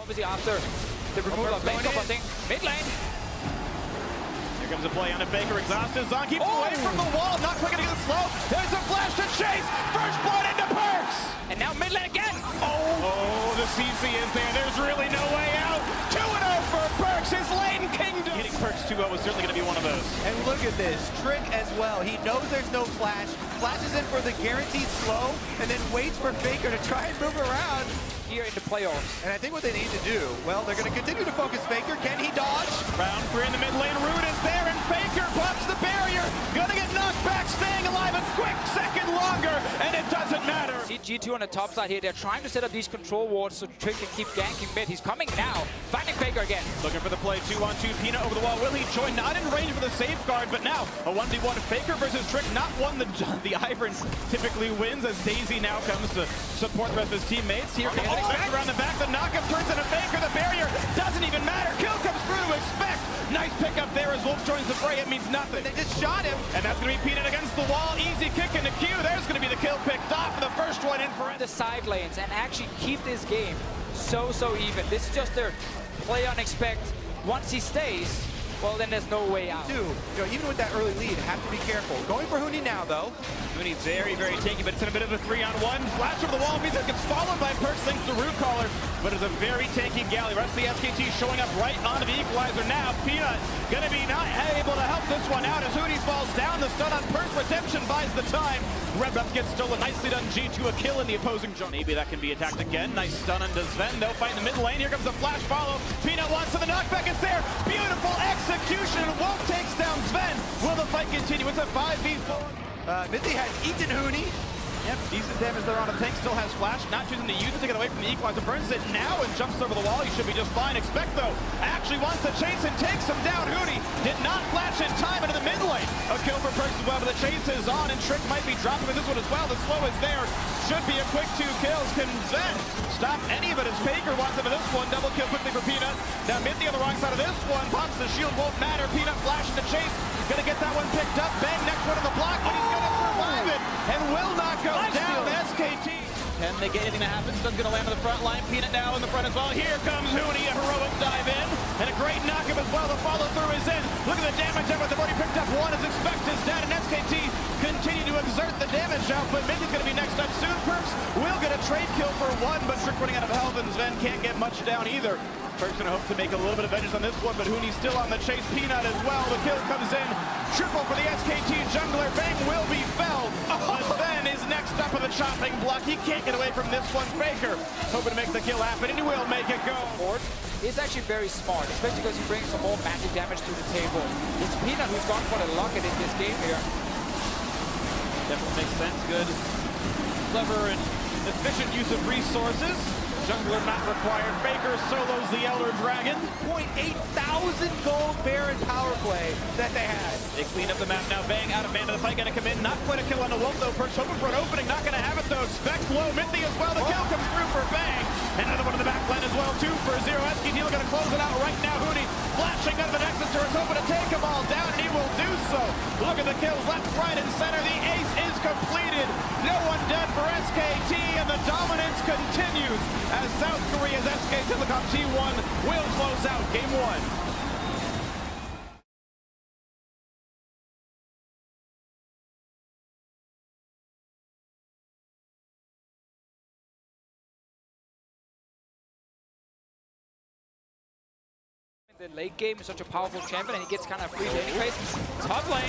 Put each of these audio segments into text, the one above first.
Obviously after the removal of Blanco, I think mid lane. Here comes a play on a Faker, exhausted. Zon keeps away from the wall, not quick enough to get it slow. There's a flash to chase. First blood into Perks. And now mid lane again. Oh, the CC is there. There's really no way out. 2-0 for Perks, his lane kingdom. Hitting Perks 2-0 is certainly going to be one of those. And look at this, Trick as well. He knows there's no flash, flashes in for the guaranteed slow, and then waits for Faker to try and move around. Here in the playoffs. And I think what they need to do, well, they're going to continue to focus Faker. Can he dodge? Round 3 in the mid lane, Root is there, and Faker pops the barrier. Gonna get knocked back, staying alive a quick second longer, and it doesn't matter. See G2 on the top side here. They're trying to set up these control wards so Trick can keep ganking mid. He's coming now, finding Faker again. Looking for the play, 2-on-2, Peanut over the wall. Will he join? Not in range for the safeguard, but now a 1v1 Faker versus Trick. Not one that the Ivern typically wins, as Daisy now comes to support the rest of his teammates. Here comes around the back, the knockup turns into Faker. The barrier doesn't even matter. Kill comes through to expect. Nice pickup there as Wolf joins the fray. It means nothing. They just shot him. And that's going to be Peanut against the wall. Easy kick into Q. There's going to be the kill picked off. The first one in for it. The side lanes and actually keep this game so even. This is just their play on expect. Once he stays, well, then there's no way out. Even with that early lead, have to be careful. Going for Huni now, though. Huni very tanky, but it's in a bit of a 3-on-1. Flash over the wall means it gets followed by Perks thanks to Root Caller, but it's a very tanky galley. Rest of the SKT showing up right onto the equalizer now. Peanut gonna be not able to help this one out as Huni falls down. The stun on Perks, redemption buys the time. Red buff gets stolen. Nicely done, G2, a kill in the opposing zone. Maybe that can be attacked again. Nice stun on Sven. They'll fight in the mid lane. Here comes the flash follow. Peanut wants to the knockback. It's there. Beautiful execution. Wolf takes down Sven. Will the fight continue? It's a 5v4. Mithy has eaten Huni. Yep, decent damage there on him. Tank still has flash, not choosing to use it to get away from the equalizer. Burns it now and jumps over the wall. He should be just fine. Expect though, actually wants to chase and takes him down. Huni did not flash in time into the mid lane. A kill for Perks as well, but the chase is on and Trick might be dropping with this one as well. The slow is there. Should be a quick 2 kills. Can Zen stop any of it as Faker wants him in this one. Double kill quickly for Peanut. Now Mithy on the wrong side of this one. Pops the shield, won't matter. Peanut flashing the chase. Gonna get that one picked up. Bang, next one on the block, but he's gonna survive it and will not go down. SKT. Can they get anything to happen? Stun's gonna land on the front line. Peanut now in the front as well. Here comes Huni, a heroic dive in. And a great knockup as well. The follow through is in. Look at the damage effort. They've already picked up one as expected. Is dead, and SKT continue to exert the damage output. Mithy's gonna be next up soon. Perks will get a trade kill for one, but Trick running out of health, and Sven can't get much down either. Perks gonna hope to make a little bit of vengeance on this one, but Huni's still on the chase. Peanut as well. The kill comes in. Triple for the SKT jungler. Bang will be felled. Sven is next up on the chopping block. He can't get away from this one. Faker hoping to make the kill happen, and he will make it go. Is actually very smart, especially because he brings some more magic damage to the table. It's Peanut who's gone for the locket in this game here. Definitely makes sense. Good, clever, and efficient use of resources. Jungler not required. Faker solos the Elder Dragon. 0.8 thousand gold Baron power play that they had. They clean up the map now. Bang out of mana. The fight gonna come in. Not quite a kill on the Wolf though. Perks hoping for an opening. Not gonna have it though. Expect low. Mithy as well. The kill comes through for Bang. And another one in the back line as well. 2 for 0. SKT gonna close it out right now. Huni flashing out of the Nexus turret. Hoping to take them all down, and he will do so. Look at the kills left, right, and center. The ace is completed. No one dead for SKT, and the dominance continues as South Korea's SK Telecom T1 will close out Game 1. The late game is such a powerful champion, and he gets kind of free anyways. Top lane.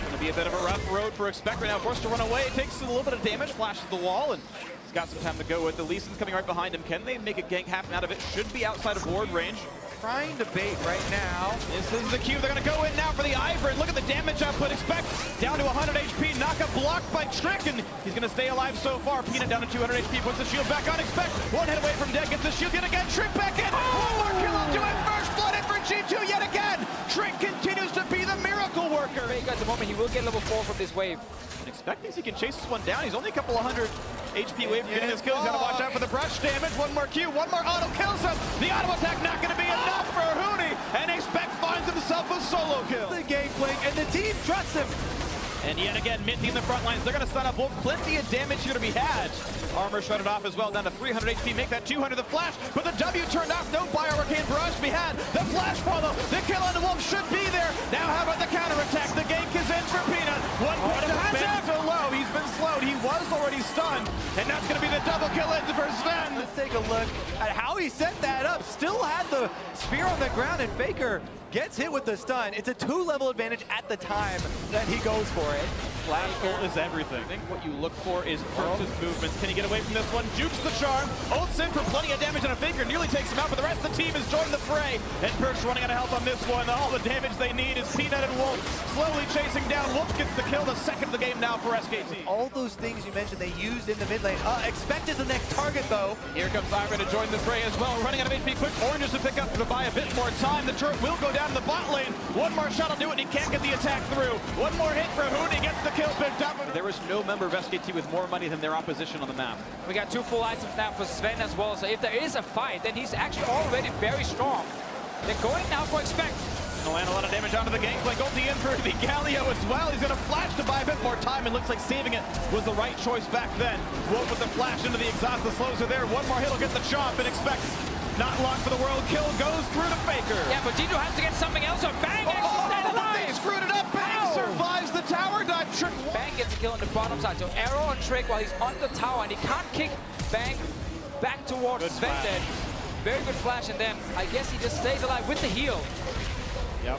Going to be a bit of a rough road for Expect right now. Forced to run away. Takes a little bit of damage. Flashes the wall, and he's got some time to go with. The Lee Sin's coming right behind him. Can they make a gank happen out of it? Should be outside of ward range. Trying to bait right now. This is the cue. They're going to go in now for the Ivern. Look at the damage output. Expect down to 100 HP. Knockup blocked by Trick, and he's going to stay alive so far. Peanut down to 200 HP. Puts the shield back on. Expect one hit away from dead. Gets the shield yet again. Trick back in. One more kill. I'll do it. First blood in for G2 yet again. Trick continues to be the miracle worker. At the moment, he will get level 4 from this wave. Expect thinks he can chase this one down. He's only a couple of hundred HP away from getting his kills. Got to watch out for the brush damage. One more Q. One more auto kills him. The auto attack not going to be enough for Huni. And Expect finds himself a solo kill. The game playing, and the team trusts him. And yet again, Minty in the front lines. They're going to stun up Wolf. Plenty of damage here to be had. Armor shredded off as well, down to 300 HP. Make that 200. The flash, but the W turned off. No Bio Arcane barrage to be had. The flash follow. The kill on the Wolf should be there. Now how about the counterattack? The gank is in for Peanut. One point to Ben so low. He's been slowed. He was already stunned. And that's going to be the double kill in for Sven. Let's take a look at how he set that up. Still had the spear on the ground, and Faker gets hit with the stun. It's a 2-level advantage at the time that he goes for it. Flash ult is everything. I think what you look for is Perks' movements. Can he get away from this one? Jukes the charm. Ults in for plenty of damage, and a Faker nearly takes him out, but the rest of the team has joined the fray. And Perks running out of health on this one. All the damage they need is Peanut and Wolf slowly chasing down. Wolf gets the kill, the second of the game now for SKT. All those things you mentioned they used in the mid lane. Expect is the next target, though. Here comes Iron to join the fray as well. Running out of HP quick. Oranges to pick up to buy a bit more time. The turret will go down to the bot lane. One more shot will do it, and he can't get the attack through. One more hit for Hooney, gets the kill picked up. There was no member of SKT with more money than their opposition on the map. We got 2 full items now for Sven as well, so if there is a fight, then he's actually already very strong. They're going now for Expect. Gonna land a lot of damage onto the gangplank. Ulti in for the Galio as well. He's gonna flash to buy a bit more time, and looks like saving it was the right choice back then. Wolf with the flash into the exhaust, the slows are there. One more hit will get the chomp, and Expect not long for the world. Kill goes through the Faker. Yeah, but G2 has to get something else, or Bang actually stayed alive. They screwed it up. Bang survives the tower dive. Trick. Bang gets a kill on the bottom side, so arrow on Trick while he's on the tower, and he can't kick Bang back towards Sven then. Very good flash, and then I guess he just stays alive with the heal. Yep.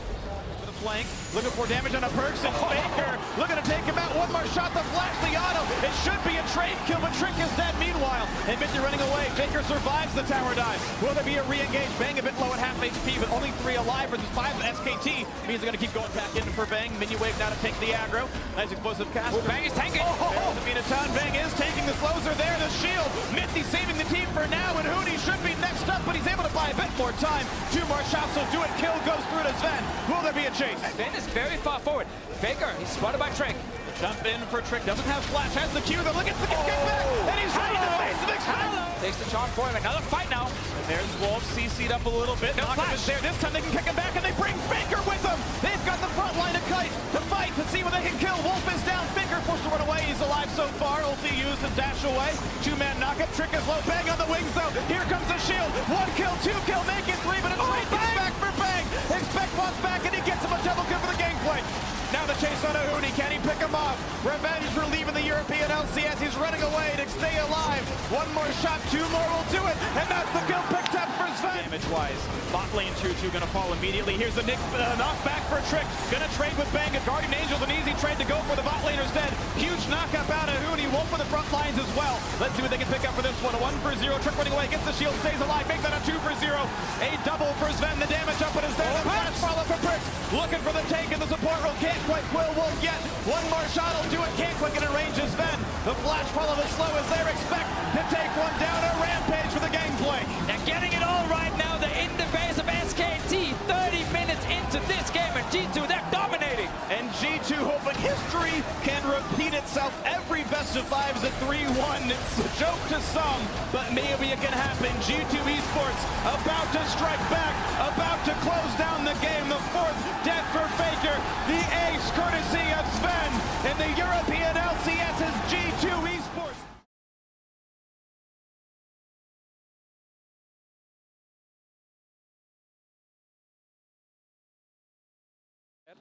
With a flank, looking for damage on a Perks, and Faker looking to take him out. One more shot, the flash, the auto. It should be a trade kill, but Trick is dead meanwhile. And Minty running away. Faker survives the tower dive. Will there be a re-engage? Bang a bit low at half HP, but only 3 alive versus 5 at SKT. Means they're going to keep going back in for Bang. Minion wave now to take the aggro. Nice explosive cast. Bang is tanking. Town. Bang is taking the slows are there. The shield. Minty saving the team for now, and Hooney should be next up, but he's able to buy a bit more time. 2 more shots will do it. Kill goes through to Sven. Will there be a chase? Sven is very far forward. Faker, he's spotted by Trick. Jump in for Trick. Doesn't have flash. Has the Q. Though look at the get back, and he's ready to face the Expect. Takes the charm for him. Another fight now. And there's Wolf CC'd up a little bit. No Knocker flash is there. This time they can kick him back, and they bring Faker with them. They've got the front line to kite to fight to see what they can kill. Wolf is down. Faker forced to run away. He's alive so far. Ulti used to dash away. 2-man knockup. Trick is low. Bang on the wings though. Here comes the shield. 1 kill, 2 kill, make it 3, but a trade gets back for Bang. Expect wants back, and he gets him a double kill for the gangplank. Now the chase on Hooney. Can he pick him off? Revenge for leaving the European LCS. He's running away to stay alive. 1 more shot, 2 more will do it. And that's the kill picked up for Sven. Damage-wise, bot lane 2-2 gonna fall immediately. Here's the knockback for Trick. Gonna trade with Bang. A Guardian Angel's an easy trade to go for the bot laner's dead. Huge knockup out of Hooney. Wolf for the front lines as well. Let's see what they can pick up for this one. A 1-for-0. Trick running away. Gets the shield. Stays alive. Make that a 2-for-0. A double for Sven. The damage up, but is there. The flash follow for Perks. Looking for the take in the support row. Can't quite quill Wolf yet. 1 more shot will do it. Can't quick it in range is Sven. The flash follow the slow is there. Expect to take one down. A rampage for the gangplank. They're getting it all right now. They're in the base of SKT. 30 minutes into this game, and G2, they're dominating. And G2 hoping history can repeat itself. Every best of 5 is a 3-1. It's a joke to some, but maybe it can happen. G2 Esports about to strike back, about to close down the game. The 4th death for Faker. The ace courtesy of Sven. And the European LCS is G2 Esports.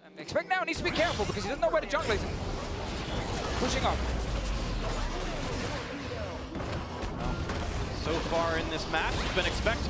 And Expect now needs to be careful because he doesn't know where the jungle is. Pushing up. So far in this match, it's been Expect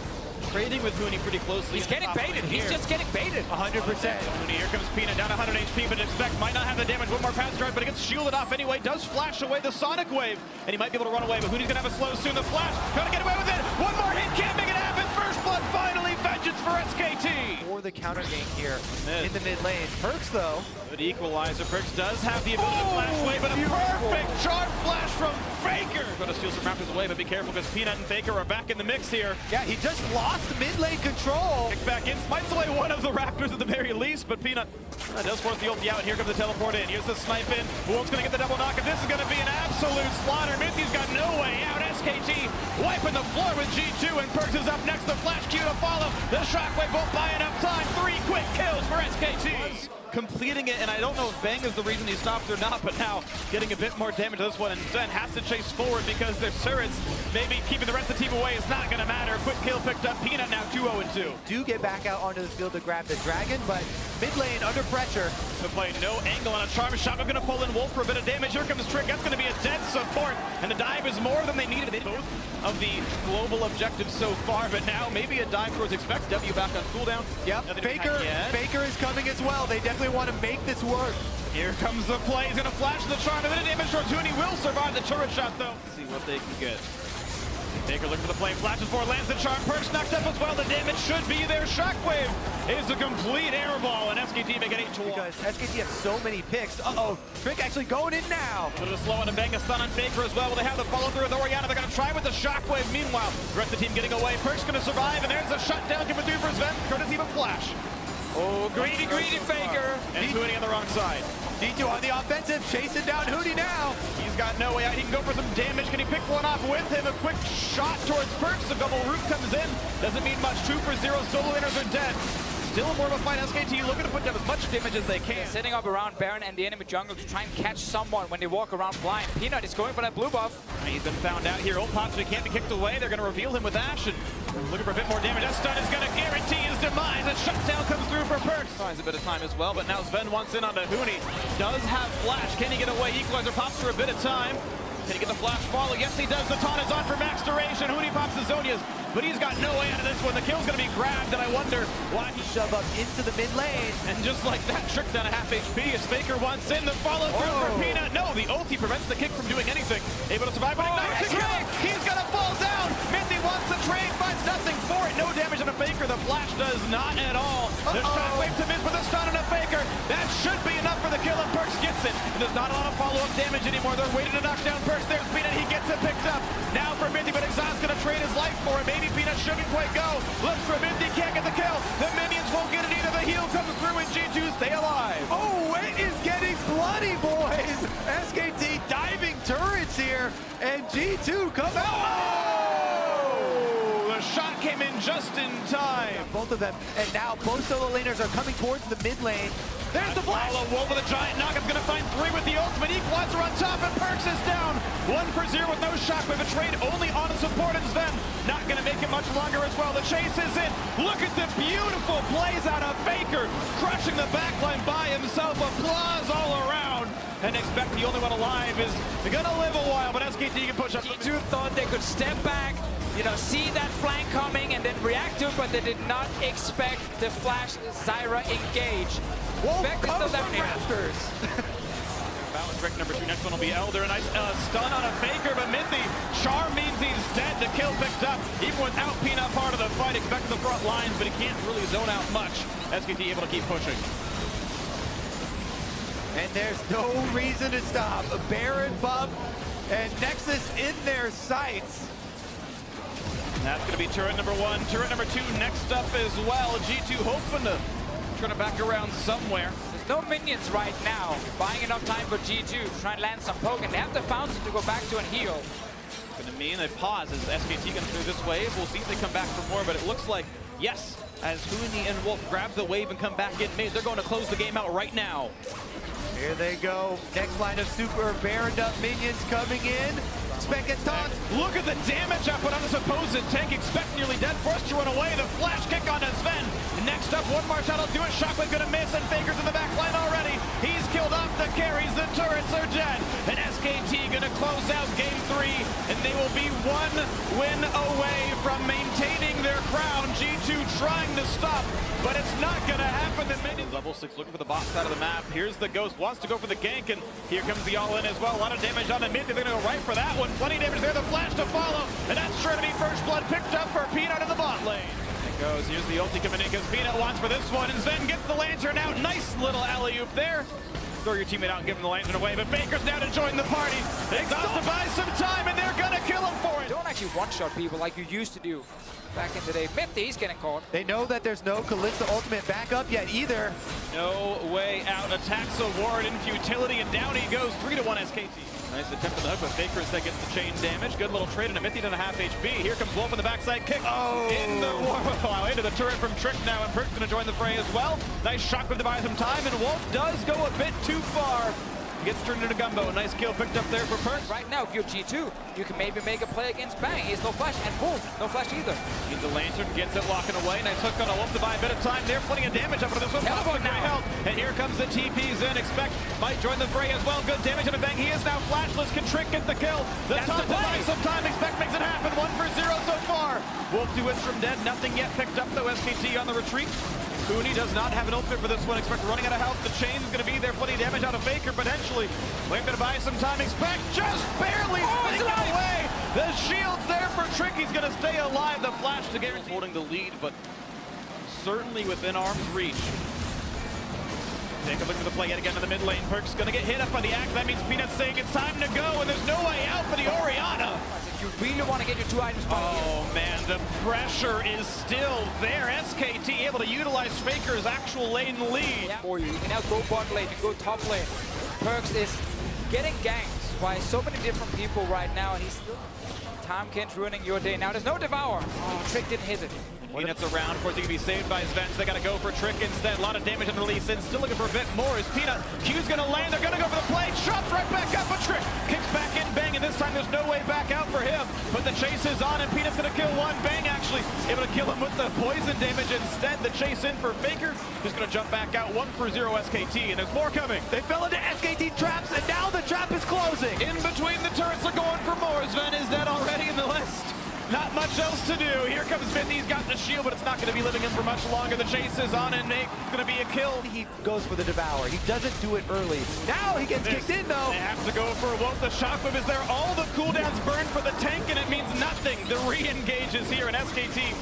trading with Hooney pretty closely. He's getting baited. He's just getting baited. 100%. Hooney, here comes Peanut down 100 HP, but Expect might not have the damage. 1 more pass drive, but it gets shielded off anyway. Does flash away the Sonic Wave, and he might be able to run away, but Hooney's gonna have a slow soon. The flash, gonna get away with it. 1 more hit, can't make it happen. First blood, finally, vengeance for SKT. Or the counter gank here in the mid lane. Perks though. Good equalizer. Perks does have the ability to flash away, but a perfect charge flash from Faker. Gonna steal some raptors away, but be careful because Peanut and Faker are back in the mix here. Yeah, he just lost mid lane control. Kick back in, smites away one of the raptors at the very least, but Peanut does force the ulti out. Here comes the teleport in. Here's the snipe in. Wolf's gonna get the double knock, and this is gonna be an absolute slaughter. Minty's got no way out. SKT wiping the floor with G2, and Perks is up next. The flash Q to follow. The shockwave won't buy enough time. 3 quick kills for SKT. completing it, and I don't know if Bang is the reason he stopped or not, but now getting a bit more damage to this one, and Zen has to chase forward because their turrets, maybe keeping the rest of the team away is not going to matter. Quick kill picked up. Peanut now 2-0-2. Do get back out onto the field to grab the Dragon, but mid lane under pressure. To play no angle on a charm shot. We're going to pull in Wolf for a bit of damage. Here comes Trick. That's going to be a dead support, and the dive is more than they needed. Both of the global objectives so far, but now maybe a dive towards expect W back on cooldown. Yep, Faker is coming as well. They definitely want to make this work. Here comes the play. He's going to flash the charm. A bit of damage towards Huni. Will survive the turret shot, though. Let's see what they can get. Faker looking for the play. Flashes for lands the charm. Perks knocked up as well. The damage should be there. Shockwave is a complete air ball, and SKT make it 8-1. Because SKT have so many picks. Uh-oh, Trick actually going in now. A little slow on a Bang, a stun on Faker as well. Will they have the follow through with Orianna? They're going to try with the Shockwave. Meanwhile, the rest of the team getting away. Perks going to survive, and there's a shutdown coming through for Sven. Courtesy of a flash. Oh, greedy Faker. And Huni on the wrong side. D2 on the offensive, chasing down Huni now. He's got no way out. He can go for some damage. Can he pick one off with him? A quick shot towards Perks. A double root comes in. Doesn't mean much. 2 for 0. Solo laners are dead. Still more of a fight. SKT looking to put down as much damage as they can. Setting up around Baron and the enemy jungle to try and catch someone when they walk around blind. Peanut is going for that blue buff. He's been found out here. Ult pops, but he can't be kicked away. They're going to reveal him with Ash. And looking for a bit more damage. That stun is going to guarantee his demise. A shutdown comes through for Perks. Finds a bit of time as well, but now Sven wants in onto Huni. Does have flash. Can he get away? Equalizer pops for a bit of time. Can he get the flash follow? Yes, he does. The taunt is on for max duration. Huni pops the Zonias, but he's got no way out of this one. The kill's going to be grabbed, and I wonder why he shove up into the mid lane. And just like that, Trick down a half HP as Faker wants in. The follow through for Peanut. No, the ulti prevents the kick from doing anything. Able to survive, but ignites the kill. He's going to fall down. Minty wants the trade, finds nothing for it. No damage on a Faker. The flash does not at all. The shockwave to miss with a stun on a Faker. That should be enough for the kill, and Perks gets it. And there's not a lot of follow-up damage anymore. They're waiting to knock down Perks. There's Peanut. He gets it picked up. Now for Minty, but Exhaust's going to trade his life for it. Maybe Peanut shouldn't quite go. Looks for Minty, can't get the kill. The minions won't get it either. The heal comes through, and G2 stay alive. Oh, it is getting bloody, boys. SKT diving turrets here, and G2 come out. Oh, the shot came in just in time. Both of them, and now both solo laners are coming towards the mid lane. There's the flash. Wolf with a giant knock. It's going to find 3 with the ultimate. Equalizer on top, and Perks is down. 1 for 0 with no shock. With a trade only on a support, and Sven not going to make it much longer as well. The chase is in. Look at the beautiful plays out of Faker, crushing the backline by himself. Applause all around. And expect the only one alive is going to live a while, but SKT can push up. G2 thought they could step back, you know, see that flank coming and then react to it, but they did not expect the flash Zyra engage. Wolf comes from Raptors. Balance break number 2. Next one will be Elder. A nice stun on a Faker, but Minty. Charm means he's dead. The kill picked up. Even without Peanut part of the fight, expecting the front lines, but he can't really zone out much. SKT able to keep pushing. And there's no reason to stop. A Baron buff and Nexus in their sights. That's going to be turret number 1. Turret number 2 next up as well. G2 hoping to turn it back around somewhere. There's no minions right now. Buying enough time for G2 to try and land some poke, and they have the fountain to go back to and heal. Going to mean a pause as SKT comes through this wave. We'll see if they come back for more, but it looks like, yes, as Huni and Wolf grab the wave and come back in mid, they're going to close the game out right now. Here they go. Next line of super Baroned up minions coming in. Expect gets taunt. Look at the damage I put on this opposing tank. Expect nearly dead. Forced to run away. The flash kick on Sven. Next up, one more shot. I'll do it. Shockwave gonna miss, and Faker's in the back line already. He's killed off the carries. The turrets are dead. And SKT gonna close out game 3, and they will be 1 win away from maintaining their crown. G2 trying to stop, but it's not gonna happen. The minions level 6 looking for the bot side of the map. Here's the Ghost, wants to go for the gank, and here comes the all-in as well. A lot of damage on the mid. They're gonna go right for that one. Plenty of damage there. The flash to follow, and that's sure to be first blood picked up for Peanut in the bot lane. It goes. Here's the ulti coming in because Peanut wants for this one, and Sven gets the lantern out. Nice little alley-oop there. Throw your teammate out and give him the lantern away, but Baker's now to join the party. Exhaust to buy some time, and they're gonna kill him for it. Don't actually one-shot people like you used to do back in the day. Minty, he's getting caught. They know that there's no Kalista ultimate backup yet either. No way out. Attacks a ward in futility, and down he goes. 3-1 SKT. Nice attempt on the hook, but Faker instead gets the chain damage. Good little trade into Mythian and a half HP. Here comes Wolf on the backside kick. Oh! Into the turret from Trick now, and Perk's going to join the fray as well. Nice shockwave to buy some time, and Wolf does go a bit too far. Gets turned into Gumbo. Nice kill picked up there for Perk. Right now, if you're G2, you can maybe make a play against Bang. He has no flash, and boom, no flash either. Needs a lantern, gets it locking away. Nice hook on a Wolf to buy a bit of time there. Plenty of damage up into this one. Teleport now. Health. And here comes the TPs in. Expect might join the fray as well. Good damage on Bang. He is now flashless. Can Trick get the kill? The top to buy some time. Expect makes it happen. 1-for-0 so far. Wolf 2 hits from dead. Nothing yet picked up though. SKT on the retreat. Huni does not have an ultimate for this one. Expect running out of health. The chain's going to be there. Plenty of damage out of Faker potentially. We're going to buy some time. Expect just barely sneaking away. The shield's there for Trick. He's going to stay alive. The flash to guarantee holding the lead, but certainly within arm's reach. Take a look at the play yet again in the mid lane. Perk's going to get hit up by the axe. That means Peanut's saying it's time to go, and there's no way out for the Orianna. If you really want to get your 2 items by Oh man, the pressure is still there. SKT able to utilize Faker's actual lane lead. for you. You can now go bot lane, you can go top lane. Perks is getting ganked by so many different people right now, and he's still Tomkins ruining your day. Now there's no Devour. Oh, Trick didn't hit it. Peanut's around. Of course, he can be saved by his vents. They got to go for Trick instead. A lot of damage on the release in. Still looking for a bit more. Is Peanut. Q's going to land. They're going to go for the play. Chops right back up. But Trick kicks back in. Bang. And this time there's no way back out for him. But the chase is on, and Peanut's going to kill one. Bang actually able to kill him with the poison damage instead. The chase in for Faker. Just going to jump back out. 1-for-0 SKT. And there's more coming. They fell into SKT traps, and now the trap is closing. In between the turrets are going for more. Sven is dead already in the list. Not much else to do. Here comes Mythian. He's got the shield, but it's not going to be living in for much longer. The chase is on, and it's going to be a kill. He goes for the Devour. He doesn't do it early. Now he gets kicked in, though. They have to go for Wolf. The shockwave is there. All the cooldowns burn for the tank, and it means nothing. The re-engage is here, and SKT.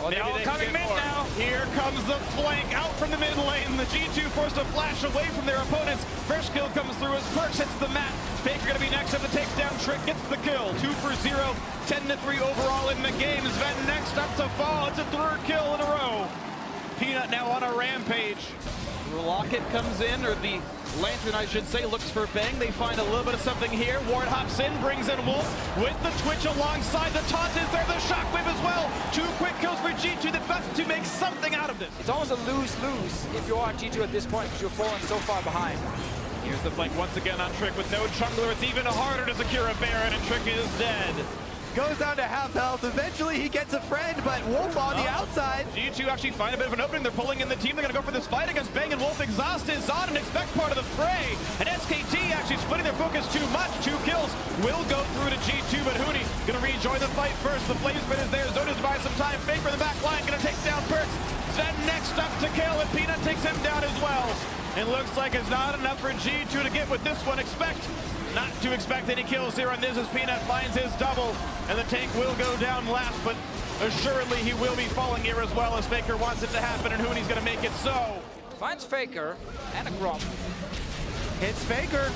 They're all coming mid now. Here comes the flank out from the mid lane. The G2 forced to flash away from their opponents. First kill comes through as Perks hits the mat. Faker going to be next up to take down Trick. Gets the kill. 2-for-0. 10-3 overall in the game. Sven next up to fall. It's a 3rd kill in a row. Peanut now on a rampage. Rocket comes in, or the Lantern, I should say, looks for Bang. They find a little bit of something here. Ward hops in, brings in Wolf with the Twitch alongside. The taunt is there, the shockwave as well. 2 quick kills for G2. The best to make something out of this. It's almost a lose-lose if you are G2 at this point, because you're falling so far behind. Here's the flank once again on Trick with no jungler. It's even harder to secure a Baron, and Trick is dead. Goes down to half health. Eventually he gets a friend, but Wolf on the outside. G2 actually find a bit of an opening. They're pulling in the team. They're going to go for this fight against Bang, and Wolf exhaust is on and expect part of the fray. And SKT actually splitting their focus too much. 2 kills will go through to G2, but Huni going to rejoin the fight first. The flame spin is there. Zoda's buys some time. Faker in the back line going to take down Perks. Sven next up to kill, and Peanut takes him down as well. It looks like it's not enough for G2 to get with this one. Not to expect any kills here on this as Peanut finds his double, and the tank will go down last, but assuredly he will be falling here as well as Faker wants it to happen, and Huni's going to make it so. Finds Faker and a Grump. Hits Faker.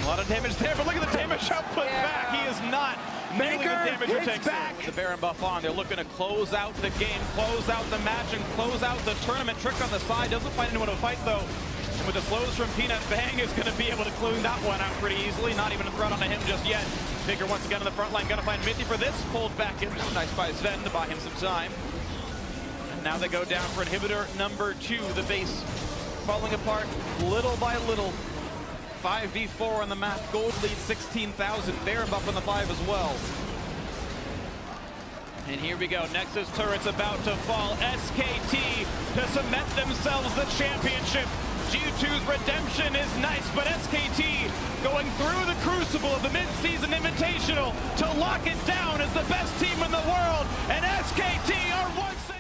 A lot of damage there, but look at the damage output back. He is not nearly the damage it takes back. The Baron buff on. They're looking to close out the game, close out the match, and close out the tournament. Trick on the side. Doesn't find anyone to fight, though. And with the slows from Peanut, Bang is going to be able to clean that one out pretty easily. Not even a threat onto him just yet. Faker once again on the front line. Going to find Mythian for this. Pulled back in. Nice by Sven to buy him some time. And now they go down for inhibitor number 2. The base falling apart little by little. 5v4 on the map. Gold lead 16,000. Baron buff on the 5 as well. And here we go. Nexus turret's about to fall. SKT to cement themselves the championship. G2's redemption is nice, but SKT going through the crucible of the mid-season invitational to lock it down as the best team in the world. And SKT are once again